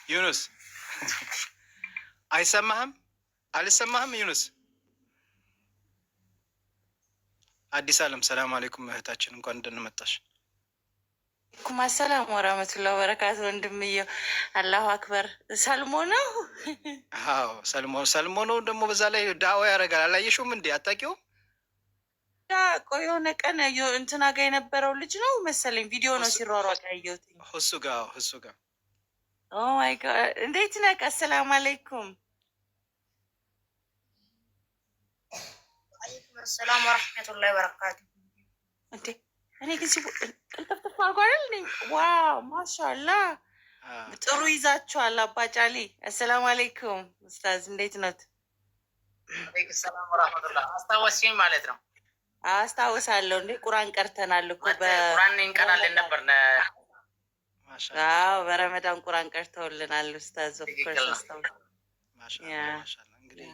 ዩኑስ አይሰማህም? አልሰማህም? ዩኑስ አዲስ አለም ሰላም አለይኩም እህታችን፣ እንኳን እንደመጣሽ። ኩማ ሰላም ወራህመቱላሂ ወበረካቱ። ወንድምየው አላሁ አክበር። ሰልሞ ነው። አዎ ሰልሞ ነው። ደግሞ በዛ ላይ ዳዋ ያደርጋል። አላየሽውም እንዴ? አታውቂውም? ቆይ የሆነ ቀን እንትና ጋ የነበረው ልጅ ነው መሰለኝ፣ ቪዲዮ ነው ሲሯሯጥ ያየሁት። እሱ ጋር ኦ ማይ ጋድ። እንዴት ነህ? አሰላሙ አለይኩም። ሰላም ወረሕመቱላሂ ወበረካቱ። እንዴ እኔ ግን ቅልጥፍጥፍ አድርጓል። ዋው ማሻአላ፣ ጥሩ ይዛችኋል አባጫሊ። አሰላሙ አለይኩም ኡስታዝ፣ እንዴት ነት? አለይኩም ሰላም ወረሕመቱላህ። አስታወስሽኝ ማለት ነው? አስታውሳለሁ። እንዴ ቁርአን ቀርተናል እኮ ቁርአን እንቀራለን ነበር። አዎ በረመዳን ቁርአን ቀርተውልናል ኡስታዝ። እንግዲህ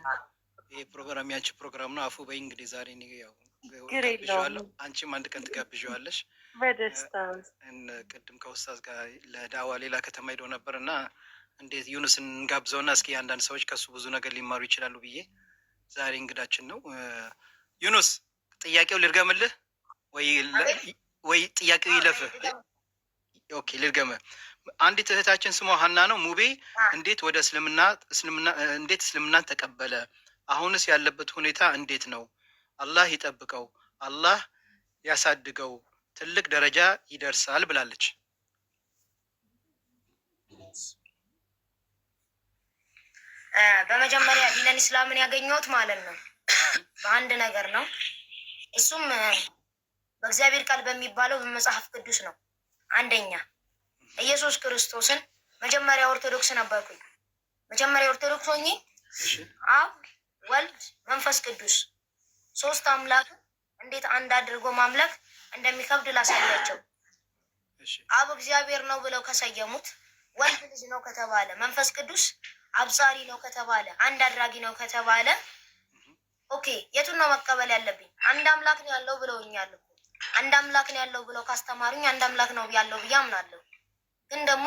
ይህ ፕሮግራም ያንቺ ፕሮግራም ነው። አፉ በይ እንግዲህ ዛሬ ያው ግሬለዋለሁ። አንቺም አንድ ቀን ትጋብዣዋለሽ በደስታ። ቅድም ከኡስታዝ ጋር ለዳዋ ሌላ ከተማ ሄዶ ነበር እና እንዴት ዩኑስን እንጋብዘውና እስኪ አንዳንድ ሰዎች ከሱ ብዙ ነገር ሊማሩ ይችላሉ ብዬ ዛሬ እንግዳችን ነው። ዩኑስ ጥያቄው ልድገምልህ ወይ ጥያቄው ይለፍህ? ኦኬ ልድገምህ። አንዲት እህታችን ስሟ ሀና ነው። ሙቤ እንዴት ወደ እስልምናን ተቀበለ? አሁንስ ያለበት ሁኔታ እንዴት ነው? አላህ ይጠብቀው፣ አላህ ያሳድገው፣ ትልቅ ደረጃ ይደርሳል ብላለች። በመጀመሪያ ዲነል ኢስላምን ያገኘሁት ማለት ነው በአንድ ነገር ነው። እሱም በእግዚአብሔር ቃል በሚባለው በመጽሐፍ ቅዱስ ነው። አንደኛ ኢየሱስ ክርስቶስን መጀመሪያ ኦርቶዶክስ ነበርኩኝ። መጀመሪያ ኦርቶዶክስ ሆኜ አብ ወልድ መንፈስ ቅዱስ ሶስት አምላክ እንዴት አንድ አድርጎ ማምለክ እንደሚከብድ ላሳያቸው። አብ እግዚአብሔር ነው ብለው ከሰየሙት፣ ወልድ ልጅ ነው ከተባለ፣ መንፈስ ቅዱስ አብሳሪ ነው ከተባለ፣ አንድ አድራጊ ነው ከተባለ፣ ኦኬ የቱን ነው መቀበል ያለብኝ? አንድ አምላክ ነው ያለው ብለውኛል እኮ። አንድ አምላክ ነው ያለው ብለው ካስተማሩኝ አንድ አምላክ ነው ያለው ብዬ አምናለሁ። ግን ደግሞ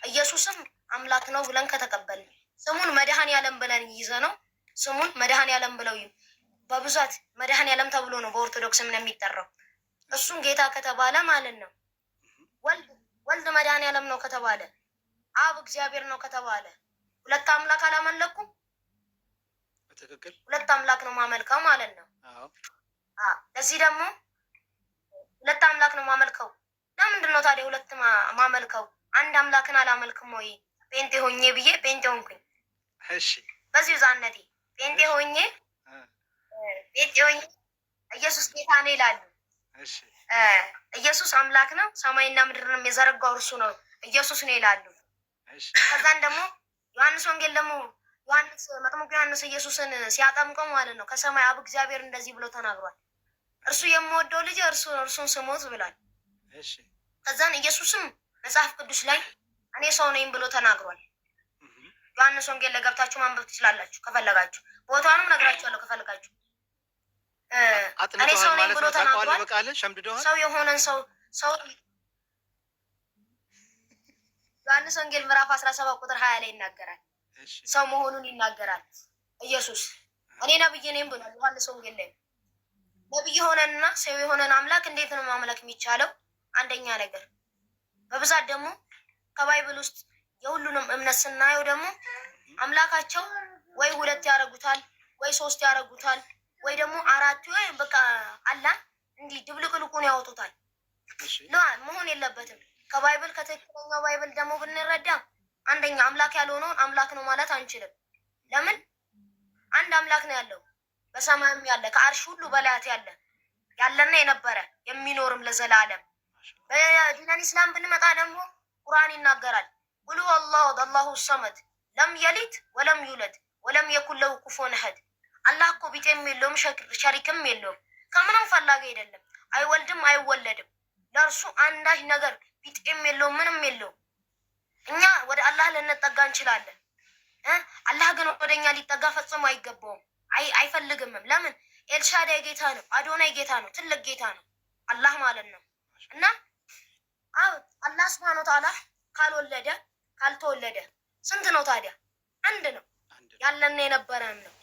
ኢየሱስም አምላክ ነው ብለን ከተቀበልን ስሙን መድኃኔዓለም ብለን ይዘ ነው ስሙን መድኃኔዓለም ብለው በብዛት መድኃኔዓለም ተብሎ ነው በኦርቶዶክስ ምን የሚጠራው። እሱን ጌታ ከተባለ ማለት ነው። ወልድ መድኃኔዓለም ነው ከተባለ፣ አብ እግዚአብሔር ነው ከተባለ ሁለት አምላክ አላመለኩም? በትክክል ሁለት አምላክ ነው ማመልከው ማለት ነው። ለዚህ ደግሞ ሁለት አምላክ ነው ማመልከው። ለምንድን ነው ታዲያ ሁለት ማመልከው? አንድ አምላክን አላመልክም ወይ? ጴንጤ ሆኜ ብዬ ጴንጤ ሆንኩኝ። እሺ በዚህ ዛነቴ ጴንጤ ሆኜ ኢየሱስ ጌታ ነው ይላሉ። እሺ ኢየሱስ አምላክ ነው፣ ሰማይና ምድርንም የዘረጋው እርሱ ነው ኢየሱስ ነው ይላሉ። እሺ ከዛን ደግሞ ዮሐንስ ወንጌል ደግሞ ዮሐንስ መጥምቁ ዮሐንስ ኢየሱስን ሲያጠምቀው ማለት ነው ከሰማይ አብ እግዚአብሔር እንደዚህ ብሎ ተናግሯል። እርሱ የምወደው ልጅ እርሱን ስሙት ብሏል። እሺ ከዛን ኢየሱስም መጽሐፍ ቅዱስ ላይ እኔ ሰው ነኝ ብሎ ተናግሯል። ዮሐንስ ወንጌል ላይ ገብታችሁ ማንበብ ትችላላችሁ ከፈለጋችሁ። ቦታውንም ነግራችኋለሁ ከፈለጋችሁ። እኔ ሰው ነኝ ብሎ ተናግሯል። ሰው የሆነን ሰው ዮሐንስ ወንጌል ምዕራፍ 17 ቁጥር 20 ላይ ይናገራል። ሰው መሆኑን ይናገራል። ኢየሱስ እኔ ነብይ ነኝ ብሏል ዮሐንስ ወንጌል ላይ። ነብይ የሆነንና ሰው የሆነን አምላክ እንዴት ነው ማምለክ የሚቻለው? አንደኛ ነገር በብዛት ደግሞ ከባይብል ውስጥ የሁሉንም እምነት ስናየው ደግሞ አምላካቸው ወይ ሁለት ያደርጉታል፣ ወይ ሶስት ያደርጉታል፣ ወይ ደግሞ አራት፣ ወይ በቃ አላህ እንዲህ ድብልቅልቁን ያወጡታል። መሆን የለበትም። ከባይብል ከትክክለኛው ባይብል ደግሞ ብንረዳ አንደኛ አምላክ ያልሆነውን አምላክ ነው ማለት አንችልም። ለምን? አንድ አምላክ ነው ያለው በሰማይም ያለ ከአርሽ ሁሉ በላያት ያለና የነበረ የሚኖርም ለዘላለም። በዲነል ኢስላም ብንመጣ ደግሞ ቁርአን ይናገራል። ቁል ሁወላሁ አላሁ ሰመድ ለም የሊድ ወለም ዩለድ ወለም የኩን ለሁ ኩፉወን አሐድ። አላህ እኮ ቢጤም የለውም ሸሪክም የለውም፣ ከምንም ፈላጊ አይደለም፣ አይወልድም አይወለድም። ለእርሱ አንዳች ነገር ቢጤም የለውም ምንም የለውም። እኛ ወደ አላህ ልንጠጋ እንችላለን። አላህ ግን ወደኛ ሊጠጋ ፈጽሞ አይገባውም፣ አይፈልግምም። ለምን? ኤልሻዳይ ጌታ ነው፣ አዶናይ ጌታ ነው፣ ትልቅ ጌታ ነው አላህ ማለት ነው። እና አላህ ሱብሃነሁ ወተዓላ ካልወለደ ካልተወለደ ስንት ነው ታዲያ? አንድ ነው ያለና የነበረም ነው።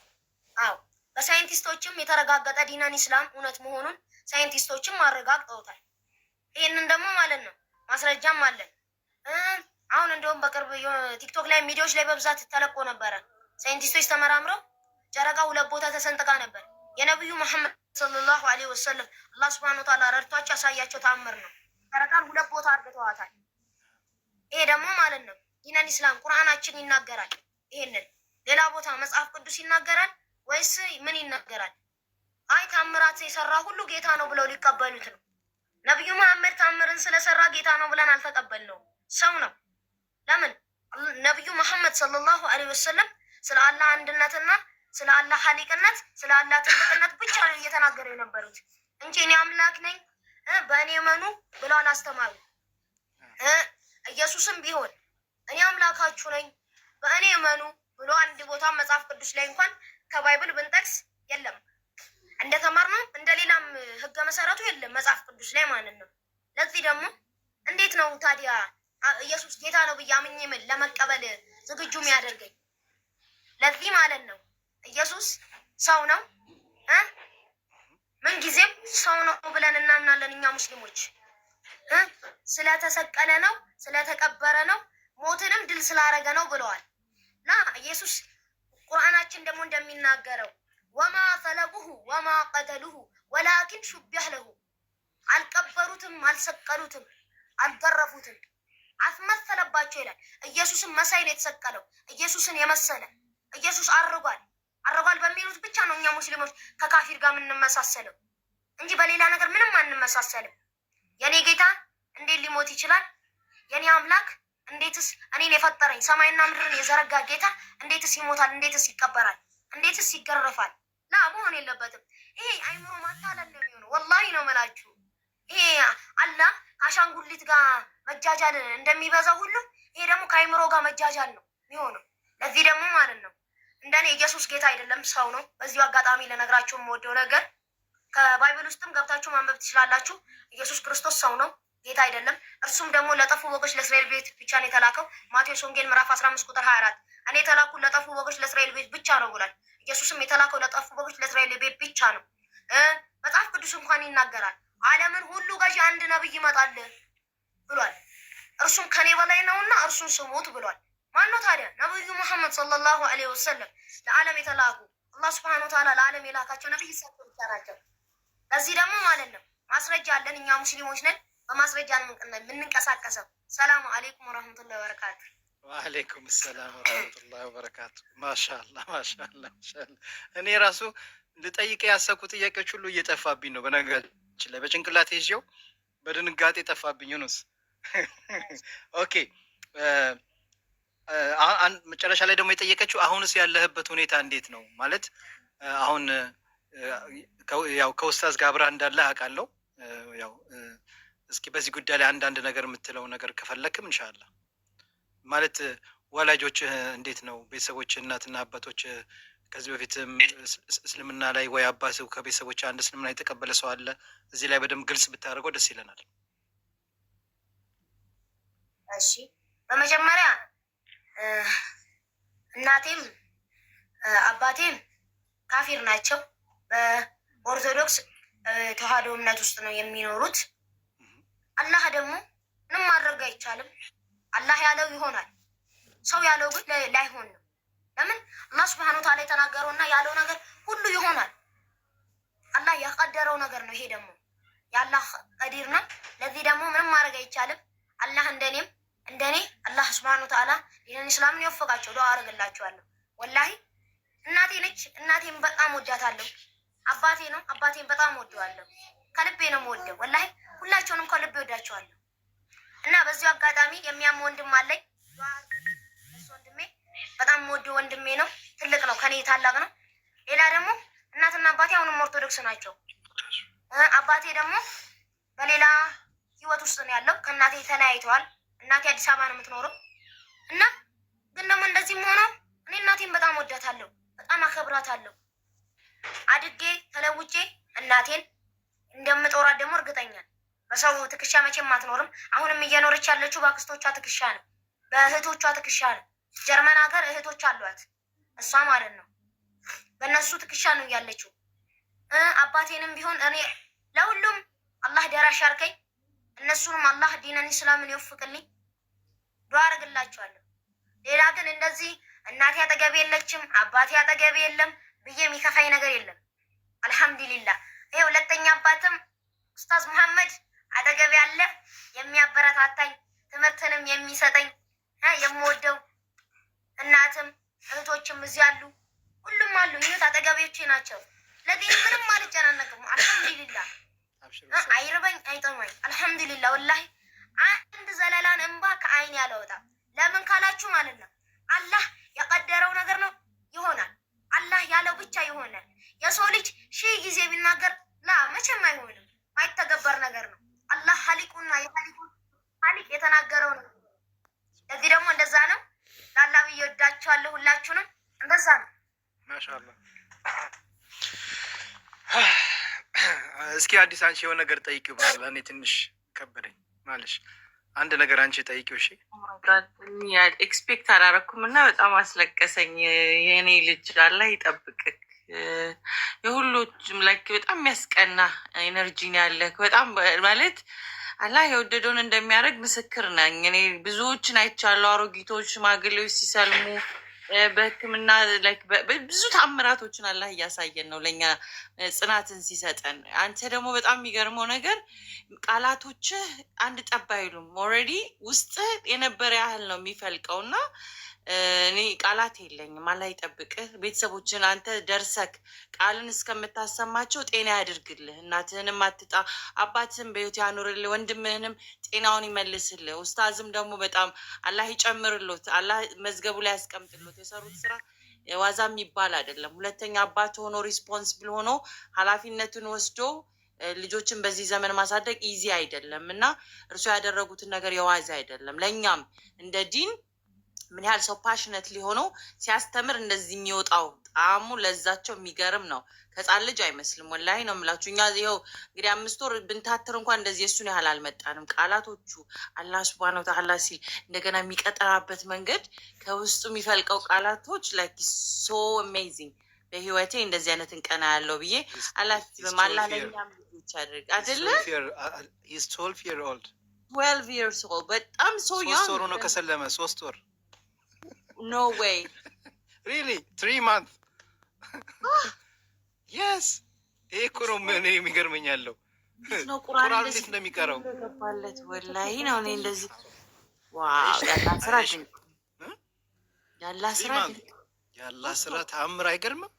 አዎ በሳይንቲስቶችም የተረጋገጠ ዲነን ኢስላም እውነት መሆኑን ሳይንቲስቶችም አረጋግጠውታል። ይህንን ደግሞ ማለት ነው ማስረጃም አለን። አሁን እንደውም በቅርብ ቲክቶክ ላይ ሚዲያዎች ላይ በብዛት ተለቆ ነበረ። ሳይንቲስቶች ተመራምረው ጨረቃ 2 ቦታ ተሰንጥቃ ነበር። የነብዩ መሐመድ ሰለላሁ ዐለይሂ ወሰለም አላህ ሱብሓነሁ ወተዓላ ረድቷቸው ያሳያቸው ታምር ነው። ጨረቃን 2 ቦታ አድርገዋታል። ይሄ ደግሞ ማለት ነው ዲነል ኢስላም ቁርአናችን ይናገራል። ይሄንን ሌላ ቦታ መጽሐፍ ቅዱስ ይናገራል ወይስ ምን ይናገራል? አይ ታምራት የሰራ ሁሉ ጌታ ነው ብለው ሊቀበሉት ነው። ነብዩ መሐመድ ታምርን ስለሰራ ጌታ ነው ብለን አልተቀበልነው። ሰው ነው። ለምን? ነብዩ መሐመድ ሰለላሁ ዐለይሂ ወሰለም ስለ አላህ አንድነትና ስለ አላህ ሐሊቅነት ስለ አላህ ትልቅነት ብቻ ነው እየተናገሩ የነበሩት እንጂ እኔ አምላክ ነኝ በእኔ መኑ ብለው አላስተማሩ። ኢየሱስም ቢሆን እኔ አምላካችሁ ነኝ በእኔ መኑ ብሎ አንድ ቦታ መጽሐፍ ቅዱስ ላይ እንኳን ከባይብል ብንጠቅስ የለም። እንደተማርነው እንደሌላም ህገ መሰረቱ የለም መጽሐፍ ቅዱስ ላይ ማለት ነው። ለዚህ ደግሞ እንዴት ነው ታዲያ ኢየሱስ ጌታ ነው ብዬ አምኜ ምን ለመቀበል ዝግጁ የሚያደርገኝ? ለዚህ ማለት ነው ኢየሱስ ሰው ነው ምን ጊዜም ሰው ነው ብለን እናምናለን እኛ ሙስሊሞች። ስለተሰቀለ ነው ስለተቀበረ ነው ሞትንም ድል ስላረገ ነው ብለዋል። ና ኢየሱስ ቁርአናችን ደግሞ እንደሚናገረው ወማ ሰለቡሁ ወማ ቀተሉሁ ወላኪን ሹቢህ ለሁ፣ አልቀበሩትም አልሰቀሉትም አልገረፉትም አስመሰለባቸው ይላል። ኢየሱስን መሳይ ነው የተሰቀለው። ኢየሱስን የመሰለ ኢየሱስ አርጓል በሚሉት ብቻ ነው እኛ ሙስሊሞች ከካፊር ጋር የምንመሳሰለው እንጂ በሌላ ነገር ምንም አንመሳሰልም። የኔ ጌታ እንዴት ሊሞት ይችላል? የኔ አምላክ እንዴትስ እኔን የፈጠረኝ ሰማይና ምድርን የዘረጋ ጌታ እንዴትስ ይሞታል? እንዴትስ ይቀበራል? እንዴትስ ይገረፋል? ላ መሆን የለበትም። ይሄ አይምሮ ማታለል ነው የሚሆነው። ወላሂ ነው መላችሁ። ይሄ አላህ ከአሻንጉሊት ጋር መጃጃል እንደሚበዛው ሁሉ ይሄ ደግሞ ከአይምሮ ጋር መጃጃል ነው የሚሆነው። ለዚህ ደግሞ ማለት ነው እንደኔ ኢየሱስ ጌታ አይደለም ሰው ነው። በዚሁ አጋጣሚ ለነግራችሁ የምወደው ነገር ከባይብል ውስጥም ገብታችሁ ማንበብ ትችላላችሁ። ኢየሱስ ክርስቶስ ሰው ነው፣ ጌታ አይደለም። እርሱም ደግሞ ለጠፉ በጎች ለእስራኤል ቤት ብቻ ነው የተላከው። ማቴዎስ ወንጌል ምዕራፍ 15 ቁጥር 24 እኔ የተላኩት ለጠፉ በጎች ለእስራኤል ቤት ብቻ ነው ብሏል። ኢየሱስም የተላከው ለጠፉ በጎች ለእስራኤል ቤት ብቻ ነው። መጽሐፍ ቅዱስ እንኳን ይናገራል ዓለምን ሁሉ ገዢ አንድ ነብይ ይመጣል ብሏል። እርሱም ከኔ በላይ ነውና እርሱን ስሙት ብሏል። ማነው ታዲያ? ነብዩ መሐመድ ሰለላሁ ዐለይሂ ወሰለም ለዓለም የተላኩ አላህ ሱብሓነሁ ወተዓላ ለዓለም የላካቸው ነብይ ሰጥቶ ብቻ ናቸው። ለዚህ ደግሞ ማለት ነው ማስረጃ አለን። እኛ ሙስሊሞች ነን፣ በማስረጃ ነው የምንንቀሳቀሰው። ሰላሙ አለይኩም ወራህመቱላሂ ወበረካቱ። ወአለይኩም ሰላም ወራህመቱላሂ ወበረካቱ። ማሻአላህ ማሻአላህ ማሻአላህ። እኔ ራሱ ልጠይቅ ያሰብኩ ጥያቄዎች ሁሉ እየጠፋብኝ ነው። በነገራችን ላይ በጭንቅላት ይዤው በድንጋጤ ጠፋብኝ። ዩኑስ ኦኬ። መጨረሻ ላይ ደግሞ የጠየቀችው አሁንስ ያለህበት ሁኔታ እንዴት ነው ማለት አሁን ያው ከኡስታዝ ጋር አብረህ እንዳለህ አውቃለሁ። ያው እስኪ በዚህ ጉዳይ ላይ አንዳንድ ነገር የምትለው ነገር ከፈለክም ኢንሻአላህ። ማለት ወላጆችህ እንዴት ነው? ቤተሰቦች፣ እናትና አባቶች ከዚህ በፊትም እስልምና ላይ ወይ አባትህ ከቤተሰቦች አንድ እስልምና የተቀበለ ሰው አለ? እዚህ ላይ በደንብ ግልጽ ብታደርገው ደስ ይለናል። እሺ፣ በመጀመሪያ እናቴም አባቴም ካፊር ናቸው። በኦርቶዶክስ ተዋህዶ እምነት ውስጥ ነው የሚኖሩት። አላህ ደግሞ ምንም ማድረግ አይቻልም። አላህ ያለው ይሆናል፣ ሰው ያለው ግን ላይሆን ነው። ለምን? አላህ ሱብሓነሁ ወተዓላ የተናገረውና ያለው ነገር ሁሉ ይሆናል። አላህ ያቀደረው ነገር ነው። ይሄ ደግሞ የአላህ ቀዲር ነው። ለዚህ ደግሞ ምንም ማድረግ አይቻልም። አላህ እንደኔ አላህ ሱብሓነሁ ወተዓላ ይህን እስላምን ይወፈቃቸው። ዱዓ አደርግላቸዋለሁ። ወላሂ እናቴ ነች። እናቴን በጣም ወዳታለሁ። አባቴ ነው። አባቴን በጣም ወደዋለሁ። ከልቤ ነው የምወደው። ወላሂ ሁላቸውንም ከልቤ ወዳቸዋለሁ። እና በዚሁ አጋጣሚ የሚያም ወንድም አለኝ። እሱ ወንድሜ በጣም የምወደው ወንድሜ ነው። ትልቅ ነው፣ ከኔ ታላቅ ነው። ሌላ ደግሞ እናትና አባቴ አሁንም ኦርቶዶክስ ናቸው። አባቴ ደግሞ በሌላ ህይወት ውስጥ ነው ያለው። ከእናቴ ተለያይተዋል። እናቴ አዲስ አበባ ነው የምትኖረው። እና ግን ደግሞ እንደዚህም ሆነው እኔ እናቴን በጣም ወዳታለሁ፣ በጣም አከብራታለሁ። አድጌ ተለውጬ እናቴን እንደምጦራት ደግሞ እርግጠኛ። በሰው ትከሻ መቼም አትኖርም። አሁንም እየኖረች ያለችው በአክስቶቿ ትከሻ ነው፣ በእህቶቿ ትከሻ ነው። ጀርመን ሀገር እህቶች አሏት እሷ ማለት ነው። በእነሱ ትከሻ ነው ያለችው። አባቴንም ቢሆን እኔ ለሁሉም አላህ ደራሽ ያርከኝ፣ እነሱንም አላህ ዲነን ኢስላምን ይወፍቅልኝ ዱዓ አደርግላቸዋለሁ። ሌላ ግን እንደዚህ እናቴ አጠገቤ የለችም አባቴ አጠገቤ የለም ብዬ የሚከፋኝ ነገር የለም። አልሐምዱሊላህ። ይሄ ሁለተኛ አባትም ኡስታዝ መሐመድ አጠገቤ አለ፣ የሚያበረታታኝ ትምህርትንም የሚሰጠኝ የምወደው። እናትም እህቶችም እዚህ አሉ፣ ሁሉም አሉ። ይሄት አጠገቤዎቼ ናቸው። ለዲን ምንም አልጨናነቅም። አልሐምዱሊላህ። አይርበኝ አይጠማኝ። አልሐምዱሊላህ። ወላሂ አንድ ዘለላን እንባ ከአይን ያለወጣ። ለምን ካላችሁ ማለት ነው አላህ የቀደረው ነገር ነው ይሆናል። አላህ ያለው ብቻ ይሆናል። የሰው ልጅ ሺህ ጊዜ ቢናገር መቼም አይሆንም። ማይተገበር ነገር ነው። አላህ ሀሊቁና ሀሊቅ የተናገረው ነው። ለዚህ ደግሞ እንደዛ ነው። ለአላህ ብዬ ወዳችኋለሁ ሁላችሁንም። እንደዛ ነው። ማሻአላህ። እስኪ አዲስ አንቺ የሆነ ነገር ጠይቅ ባላ። እኔ ትንሽ ከበደኝ ማለሽ አንድ ነገር አንቺ ጠይቂው። እሺ ኤክስፔክት አላረኩም እና በጣም አስለቀሰኝ። የእኔ ልጅ አላህ ይጠብቅክ። የሁሎችም ላይክ በጣም የሚያስቀና ኤነርጂን ያለክ በጣም ማለት አላህ የወደደውን እንደሚያደርግ ምስክር ነኝ። እኔ ብዙዎችን አይቻለሁ። አሮጊቶች፣ ሽማግሌዎች ሲሰልሙ በሕክምና ብዙ ተአምራቶችን አላህ እያሳየን ነው ለእኛ ጽናትን ሲሰጠን። አንተ ደግሞ በጣም የሚገርመው ነገር ቃላቶችህ አንድ ጠብ አይሉም። ኦልሬዲ ውስጥ የነበረ ያህል ነው የሚፈልቀው እና እኔ ቃላት የለኝም። አላህ ይጠብቅህ። ቤተሰቦችን አንተ ደርሰክ ቃልን እስከምታሰማቸው ጤና ያድርግልህ። እናትህንም አትጣ፣ አባትህን በህይወት ያኑርልህ፣ ወንድምህንም ጤናውን ይመልስልህ። ኡስታዝም ደግሞ በጣም አላህ ይጨምርሎት፣ አላህ መዝገቡ ላይ ያስቀምጥሎት። የሰሩት ስራ ዋዛ የሚባል አይደለም። ሁለተኛ አባት ሆኖ ሪስፖንስብል ሆኖ ኃላፊነቱን ወስዶ ልጆችን በዚህ ዘመን ማሳደግ ኢዚ አይደለም እና እርሱ ያደረጉትን ነገር የዋዛ አይደለም። ለእኛም እንደ ዲን ምን ያህል ሰው ፓሽነት ሊሆነው ሲያስተምር እንደዚህ የሚወጣው ጣዕሙ ለዛቸው የሚገርም ነው። ከጻን ልጅ አይመስልም። ወላሂ ነው የምላችሁ። እኛ ይኸው እንግዲህ 5 ወር ብንታትር እንኳን እንደዚህ እሱን ያህል አልመጣንም። ቃላቶቹ አላህ ሱብሃነሁ ወተዓላ ሲል እንደገና የሚቀጠራበት መንገድ ከውስጡ የሚፈልቀው ቃላቶች ላይክ ሶ አሜዚንግ። በህይወቴ እንደዚህ አይነትን ቀና ያለው ብዬ አላስብም። አላህ ለእኛም ልጆች ያድርግ አይደለ? 12 years old በጣም ሶ ያንግ። 3 ወር ነው ከሰለመ 3 ወር No way. Really? 3 months? Yes. ይሄ እኮ ነው ምን የሚገርመኝ ያለው ቁርአን እንዴት እንደሚቀረው ገባለት። ወላሂ ነው እኔ እንደዚህ ዋው ያላህ ስራ ድንቅ፣ ያላህ ስራ ተአምር አይገርምም?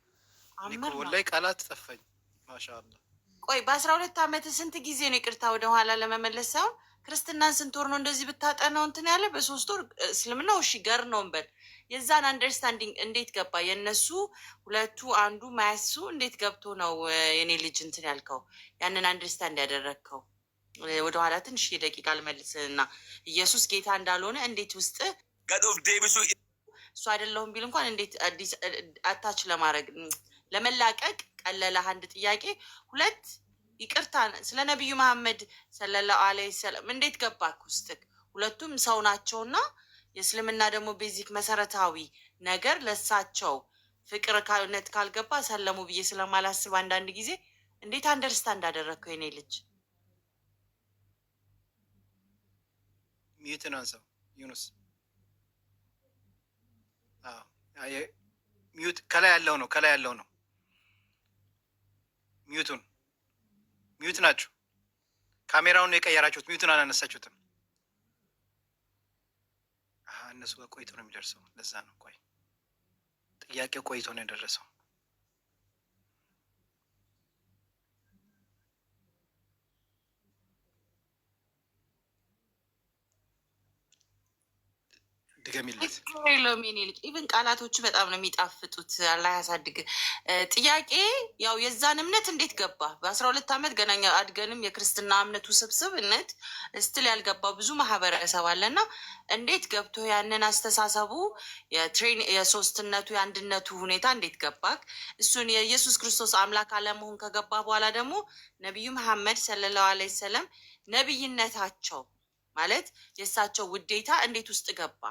እኔ ወላሂ ቃላት ጠፋኝ። ማሻአላህ። ቆይ በ12 ዓመት ስንት ጊዜ ነው ይቅርታ ወደ ኋላ ለመመለስ ሳይሆን ክርስትናን ስንት ወር ነው እንደዚህ ብታጠናው እንትን ያለ? በ3 ወር እስልምናው እሺ ገር ነው እንበል። የዛን አንደርስታንዲንግ እንዴት ገባ? የእነሱ ሁለቱ አንዱ ማያሱ እንዴት ገብቶ ነው የኔ ልጅ እንትን ያልከው? ያንን አንደርስታንድ ያደረግከው? ወደኋላ ትንሽ ደቂቃ ልመልስና ኢየሱስ ጌታ እንዳልሆነ እንዴት ውስጥ እሱ አይደለሁም ቢል እንኳን እንዴት አዲስ አታች ለማድረግ ለመላቀቅ ቀለለህ? አንድ ጥያቄ። 2 ይቅርታ ስለ ነቢዩ መሐመድ ሰለላሁ ዐለይሂ ወሰለም እንዴት ገባክ ውስጥክ? ሁለቱም ሰው ናቸውና የእስልምና ደግሞ ቤዚክ መሰረታዊ ነገር ለሳቸው ፍቅር ካልነት ካልገባ ሰለሙ ብዬ ስለማላስብ አንዳንድ ጊዜ እንዴት አንደርስታንድ አደረግከው የኔ ልጅ? ሚዩትን አንሳው ዩኑስ። ሚዩት ከላይ ያለው ነው። ሚዩት ናችሁ። ካሜራውን ነው የቀየራችሁት። ሚዩትን አላነሳችሁትም። እነሱ ጋር ቆይቶ ነው የሚደርሰው። ለዛ ነው ጥያቄው ቆይቶ ነው የደረሰው። ድገሚለት። ሎሚኒ ልጅ ኢቭን ቃላቶቹ በጣም ነው የሚጣፍጡት። አላህ ያሳድግ። ጥያቄ ያው የዛን እምነት እንዴት ገባ? በ12 ዓመት ገናኛ አድገንም የክርስትና እምነቱ ስብስብነት ስትል ያልገባው ብዙ ማህበረሰብ አለና እንዴት ገብቶ ያንን አስተሳሰቡ የሶስትነቱ የአንድነቱ ሁኔታ እንዴት ገባክ? እሱን የኢየሱስ ክርስቶስ አምላክ አለመሆን ከገባ በኋላ ደግሞ ነቢዩ መሐመድ ሰለላሁ ዐለይሂ ወሰለም ነቢይነታቸው ማለት የእሳቸው ውዴታ እንዴት ውስጥ ገባ?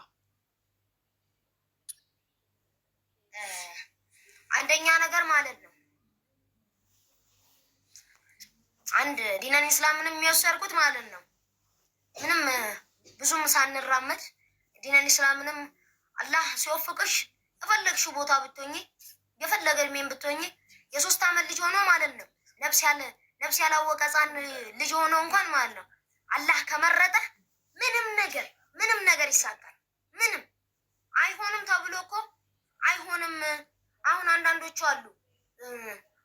አንደኛ ነገር ማለት ነው አንድ ዲነል ኢስላምን የሚወሰርኩት ማለት ነው ምንም ብዙም ሳንራመድ ዲነል ኢስላምንም አላህ ሲወፍቅሽ የፈለግሽው ቦታ ብትሆኚ የፈለገ እድሜን ብትሆኚ የ3 ዓመት ልጅ ሆኖ ማለት ነው ነፍስ ያላወቀ ሕፃን ልጅ ሆኖ እንኳን ማለት ነው አላህ ከመረጠ ምንም ነገር ይሳካል። ምንም አይሆንም ተብሎ እኮ አይሆንም። አሁን አንዳንዶቹ አሉ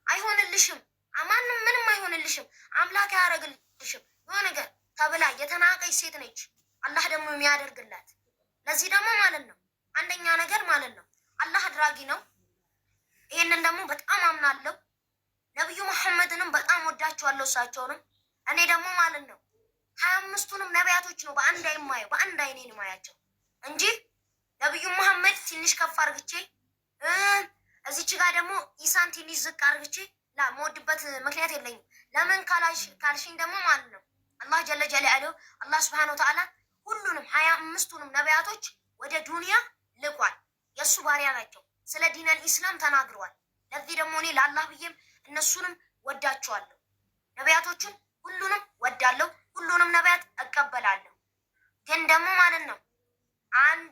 አይሆንልሽም፣ ማንም ምንም አይሆንልሽም፣ አምላክ ያደርግልሽም የሆነ ነገር ተብላ የተናቀች ሴት ነች አላህ ደግሞ የሚያደርግላት። ለዚህ ደግሞ ማለት ነው አንደኛ ነገር ማለት ነው አላህ አድራጊ ነው። ይሄንን ደግሞ በጣም አምናለሁ። ነብዩ መሐመድንም በጣም ወዳቸዋለሁ እሳቸውንም። እኔ ደግሞ ማለት ነው 25ቱንም ነቢያቶች ነው በአንድ አይን ማየው፣ በአንድ አይኔ ነው ማያቸው እንጂ ነብዩ መሐመድ ትንሽ ከፍ አርግቼ እዚች ጋር ደግሞ ኢሳን ትንሽ ዝቅ አርግቼ መወድበት ምክንያት የለኝም። ለምን ካልሽኝ ደግሞ ማለት ነው አላህ ጀለ ጀላሉሁ አላህ ሱብሓነሁ ወተዓላ ሁሉንም 25ቱንም ነቢያቶች ወደ ዱንያ ልኳል። የእሱ ባሪያ ናቸው። ስለ ዲነል ኢስላም ተናግረዋል። ለዚህ ደግሞ እኔ ለአላህ ብዬም እነሱንም ወዳቸዋለሁ። ነቢያቶቹን ሁሉንም ወዳለሁ። ሁሉንም ነቢያት እቀበላለሁ። ግን ደግሞ ማለት ነው አንዱ